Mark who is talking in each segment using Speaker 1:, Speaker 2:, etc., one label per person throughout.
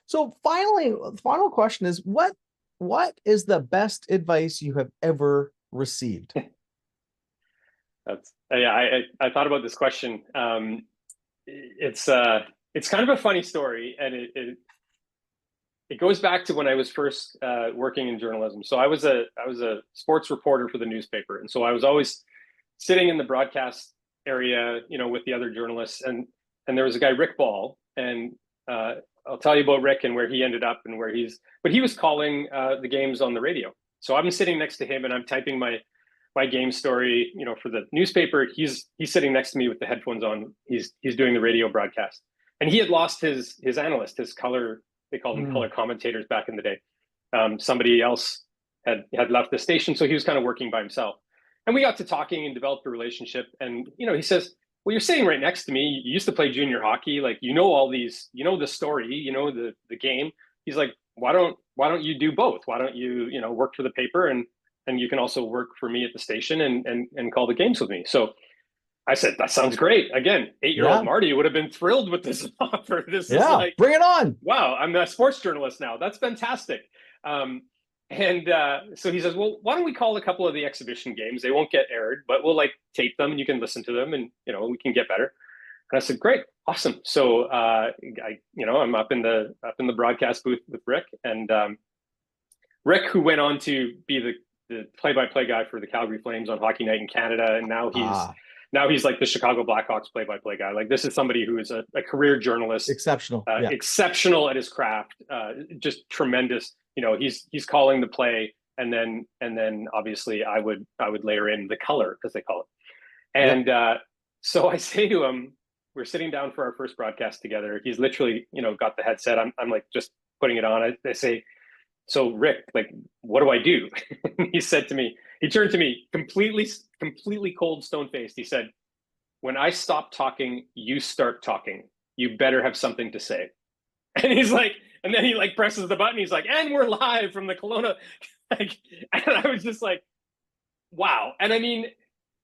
Speaker 1: So finally, the final question is what is the best advice you have ever received?
Speaker 2: That's yeah. I thought about this question. It's kind of a funny story, and it goes back to when I was first working in journalism. So I was a sports reporter for the newspaper, and so I was always sitting in the broadcast area, with the other journalists, and there was a guy, Rick Ball, and I'll tell you about Rick and where he ended up and where but he was calling the games on the radio. So I'm sitting next to him and I'm typing my game story, for the newspaper. He's sitting next to me with the headphones on. He's doing the radio broadcast, and he had lost his analyst, his color. They called them
Speaker 1: Mm,
Speaker 2: color commentators back in the day. Somebody else had left the station, so he was kind of working by himself. And we got to talking and developed a relationship. And he says, "Well, you're sitting right next to me. You used to play junior hockey. Like all these, the story, the game." He's like, "Why don't you do both? Why don't you work for the paper and you can also work for me at the station and call the games with me?" So I said, "That sounds great." Again, 8-year-old
Speaker 1: yeah,
Speaker 2: Marty would have been thrilled with this offer. This is
Speaker 1: yeah,
Speaker 2: like,
Speaker 1: bring it on.
Speaker 2: wow, I'm a sports journalist now. That's fantastic. Um, and so he says, "Well, why don't we call a couple of the exhibition games? They won't get aired, but we'll like tape them and you can listen to them and, we can get better." And I said, "Great, awesome." So I'm up in the broadcast booth with Rick, and Rick, who went on to be the play-by-play guy for the Calgary Flames on Hockey Night in Canada, and
Speaker 1: Ah,
Speaker 2: now he's like the Chicago Blackhawks play-by-play guy. Like, this is somebody who is a career journalist,
Speaker 1: exceptional. Yeah.
Speaker 2: exceptional at his craft, just tremendous. He's calling the play, and then obviously I would layer in the color, as they call it.
Speaker 1: Yep.
Speaker 2: And so I say to him, we're sitting down for our first broadcast together. He's literally, got the headset. I'm like just putting it on. I say, "So Rick, like, what do I do?" He turned to me completely cold, stone faced. He said, "When I stop talking, you start talking. You better have something to say." And he's like, and then he like presses the button. He's like, "And we're live from the Kelowna." Like, and I was just like, wow. And I mean,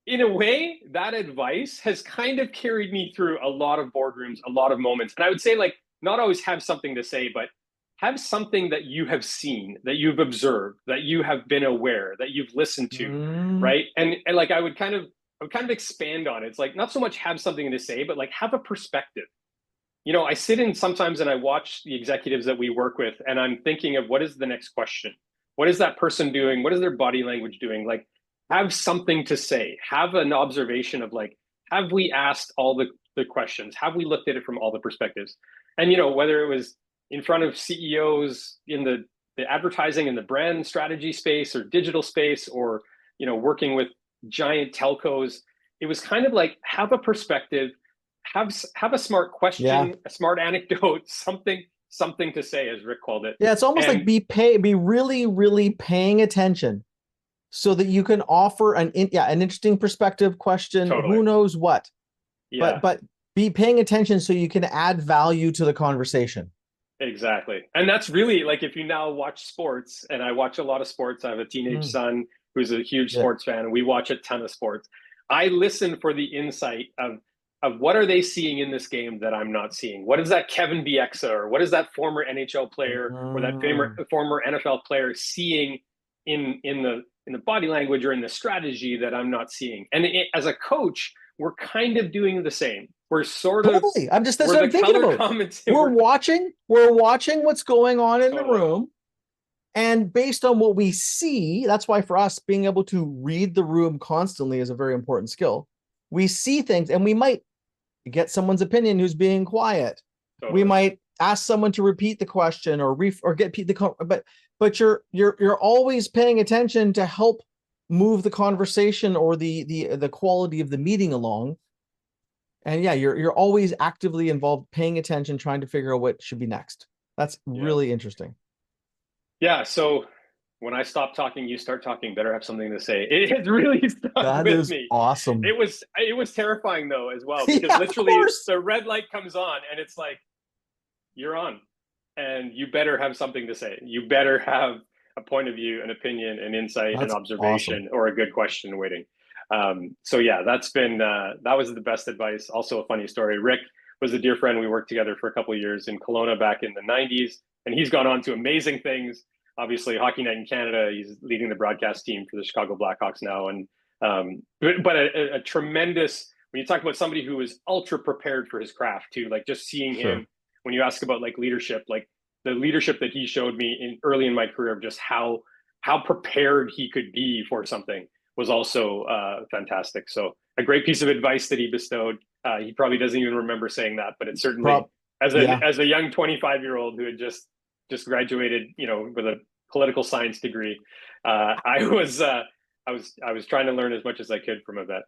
Speaker 2: in a way, that advice has kind of carried me through a lot of boardrooms, a lot of moments. And I would say, like, not always have something to say, but have something that you have seen, that you've observed, that you have been aware, that you've listened to,
Speaker 1: Mm,
Speaker 2: right? And like I would kind of expand on it. It's like not so much have something to say, but like have a perspective. I sit in sometimes and I watch the executives that we work with, and I'm thinking of what is the next question? What is that person doing? What is their body language doing? Like, have something to say, have an observation of like, have we asked all the questions? Have we looked at it from all the perspectives? And, whether it was in front of CEOs in the advertising and the brand strategy space or digital space, or, working with giant telcos, it was kind of like have a perspective, have a smart
Speaker 1: yeah.
Speaker 2: question, a smart anecdote, something to say, as Rick called it.
Speaker 1: Yeah, it's almost like
Speaker 2: And
Speaker 1: be really, really paying attention so that you can offer an interesting perspective question,
Speaker 2: totally,
Speaker 1: who knows what. But
Speaker 2: yeah,
Speaker 1: be paying attention so you can add value to the conversation.
Speaker 2: exactly. And that's really like, if you now watch sports, and I watch a lot of sports. I have a teenage
Speaker 1: Mm,
Speaker 2: son who's a huge
Speaker 1: yeah.
Speaker 2: sports fan, and we watch a ton of sports. I listen for the insight of what are they seeing in this game that I'm not seeing? What is that Kevin Bieksa, or what is that former NHL player, or that
Speaker 1: Mm,
Speaker 2: former NFL player seeing in the body language or in the strategy that I'm not seeing? And as a coach, we're kind of doing the same.
Speaker 1: totally. That's
Speaker 2: We're
Speaker 1: what
Speaker 2: the
Speaker 1: I'm thinking
Speaker 2: color
Speaker 1: about.
Speaker 2: comments.
Speaker 1: We're watching what's going on in the
Speaker 2: Totally.
Speaker 1: room. And based on what we see, that's why for us, being able to read the room constantly is a very important skill. We see things and we might get someone's opinion who's being quiet. We
Speaker 2: Totally.
Speaker 1: might ask someone to repeat the question or get but you're always paying attention to help move the conversation or the quality of the meeting along. And yeah, you're always actively involved, paying attention, trying to figure out what should be next. That's
Speaker 2: Yeah.
Speaker 1: really interesting.
Speaker 2: Yeah. So when I stop talking, you start talking. Better have something to say. It really stuck
Speaker 1: That
Speaker 2: with
Speaker 1: is
Speaker 2: me.
Speaker 1: awesome.
Speaker 2: It was terrifying though as well, because
Speaker 1: Yeah, of
Speaker 2: literally
Speaker 1: course.
Speaker 2: the red light comes on and it's like, you're on, and you better have something to say. You better have a point of view, an opinion, an insight, an
Speaker 1: That's awesome.
Speaker 2: observation, or a good question waiting. So yeah, that was the best advice. Also, a funny story. Rick was a dear friend. We worked together for a couple of years in Kelowna back in the '90s. and he's gone on to amazing things. Obviously, Hockey Night in Canada, he's leading the broadcast team for the Chicago Blackhawks now, and but a tremendous. When you talk about somebody who is ultra prepared for his craft too, like just seeing
Speaker 1: Sure.
Speaker 2: him. When you ask about like leadership, like the leadership that he showed me in early in my career of just how prepared he could be for something was also fantastic. So a great piece of advice that he bestowed. He probably doesn't even remember saying that, but it certainly as a young 25-year-old who had just graduated, you know, with a political science degree, I was trying to learn as much as I could from a vet.